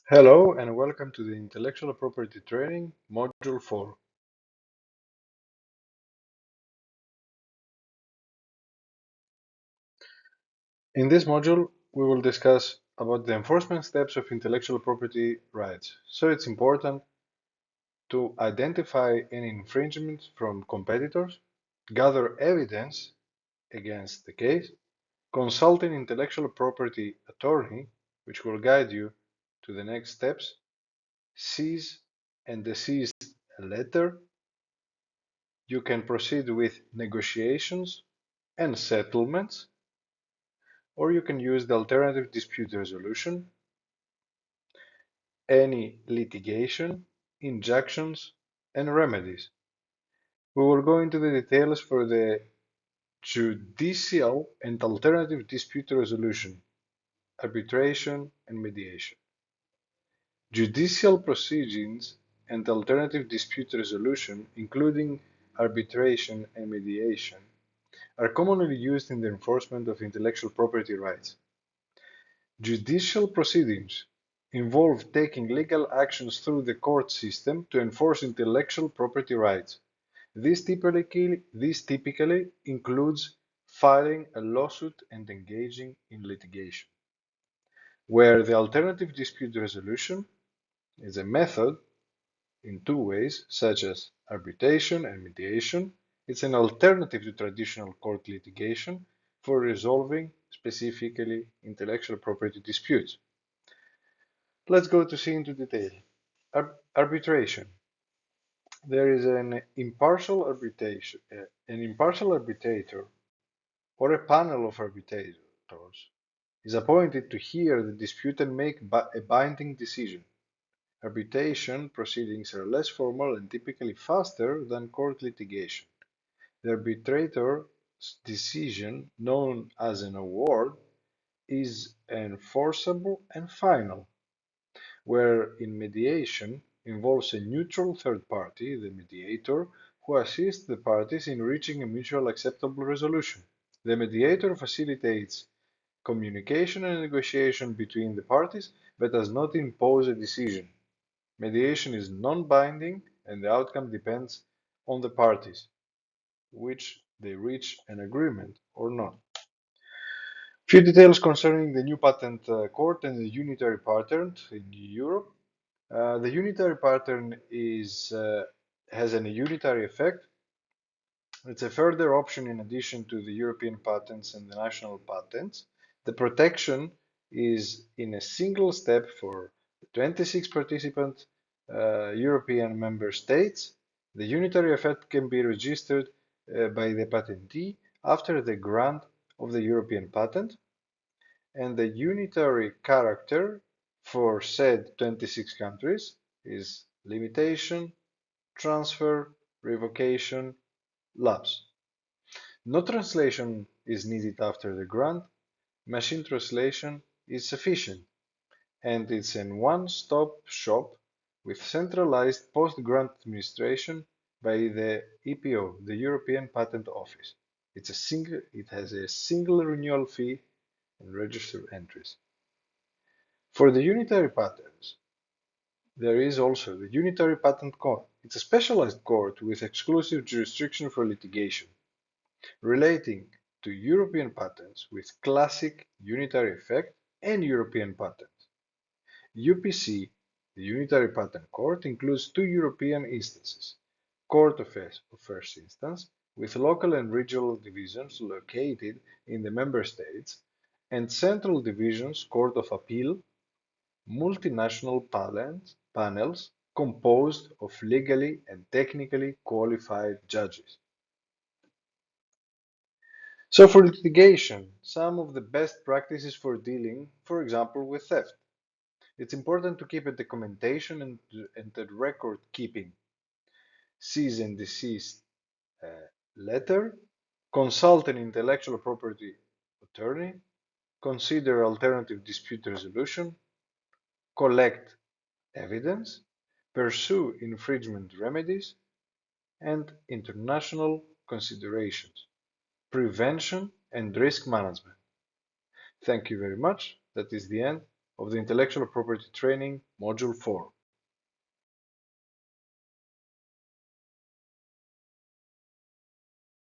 Hello and welcome to the Intellectual Property Training, Module 4. In this module, we will discuss about the enforcement steps of intellectual property rights. So it's important to identify any infringements from competitors, gather evidence against the case, consult an intellectual property attorney, which will guide you to the next steps, seize and desist a letter. You can proceed with negotiations and settlements, or you can use the alternative dispute resolution, any litigation, injunctions, and remedies. We will go into the details for the judicial and alternative dispute resolution, arbitration, and mediation. Judicial proceedings and alternative dispute resolution, including arbitration and mediation, are commonly used in the enforcement of intellectual property rights. Judicial proceedings involve taking legal actions through the court system to enforce intellectual property rights. This typically includes filing a lawsuit and engaging in litigation, where the alternative dispute resolution is a method in two ways, such as arbitration and mediation. It's an alternative to traditional court litigation for resolving specifically intellectual property disputes. Let's go to see into detail. Arbitration. There is an impartial arbitrator or a panel of arbitrators is appointed to hear the dispute and make a binding decision. Arbitration proceedings are less formal and typically faster than court litigation. The arbitrator's decision, known as an award, is enforceable and final, where in mediation involves a neutral third party, the mediator, who assists the parties in reaching a mutually acceptable resolution. The mediator facilitates communication and negotiation between the parties but does not impose a decision. Mediation is non-binding and the outcome depends on the parties, which they reach an agreement or not. Few details concerning the new patent court and the unitary patent in Europe. The unitary pattern has a unitary effect. It's a further option in addition to the European patents and the national patents. The protection is in a single step for 26 participant European member states. The unitary effect can be registered by the patentee after the grant of the European patent, and the unitary character for said 26 countries is limitation, transfer, revocation, lapse. No translation is needed after the grant. Machine translation is sufficient, and it's a one-stop shop with centralized post-grant administration by the EPO, the European Patent Office. It has a single renewal fee and register entries. For the unitary patents, there is also the Unitary Patent Court. It's a specialized court with exclusive jurisdiction for litigation relating to European patents with classic unitary effect and European patents. UPC, the Unitary Patent Court, includes two European instances: Court of First Instance, with local and regional divisions located in the member states, and Central Divisions Court of Appeal, multinational panels composed of legally and technically qualified judges. So for litigation, some of the best practices for dealing, for example, with theft. It's important to keep a documentation and a record keeping. Cease and desist letter, consult an intellectual property attorney, consider alternative dispute resolution, collect evidence, pursue infringement remedies, and international considerations, prevention and risk management. Thank you very much. That is the end. of the Intellectual Property Training, Module 4.